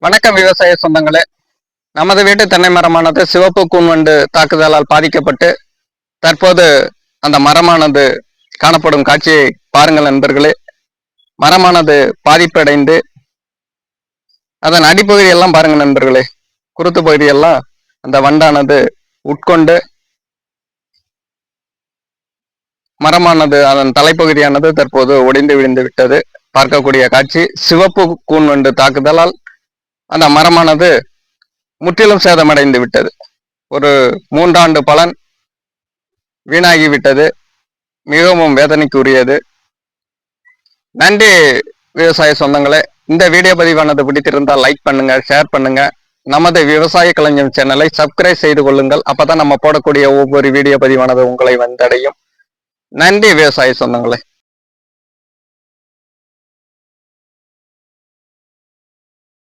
வணக்கம் விவசாய சொந்தங்களே. நமது வீட்டு தென்னை மரமானது சிவப்பு கூன்வண்டு தாக்குதலால் பாதிக்கப்பட்டு தற்போது அந்த மரமானது காணப்படும் காட்சியை பாருங்கள் நண்பர்களே. மரமானது பாதிப்படைந்து அதன் அடிப்பகுதியெல்லாம் பாருங்கள் நண்பர்களே. குருத்து பகுதியெல்லாம் அந்த வண்டானது உட்கொண்டு மரமானது அதன் தலைப்பகுதியானது தற்போது ஒடிந்து விழுந்து விட்டது. பார்க்கக்கூடிய காட்சி சிவப்பு கூன்வண்டு தாக்குதலால் அந்த மரமானது முற்றிலும் சேதமடைந்து விட்டது. ஒரு 3 ஆண்டு பலன் வீணாகிவிட்டது. மிகவும் வேதனைக்குரியது. நன்றி விவசாய சொந்தங்களே. இந்த வீடியோ பதிவானது பிடித்திருந்தால் லைக் பண்ணுங்க, ஷேர் பண்ணுங்க. நமது விவசாய களஞ்சியம் சேனலை சப்ஸ்கிரைப் செய்து கொள்ளுங்கள். அப்பதான் நம்ம போடக்கூடிய ஒவ்வொரு வீடியோ பதிவானது உங்களை வந்தடையும். நன்றி விவசாய சொந்தங்களே.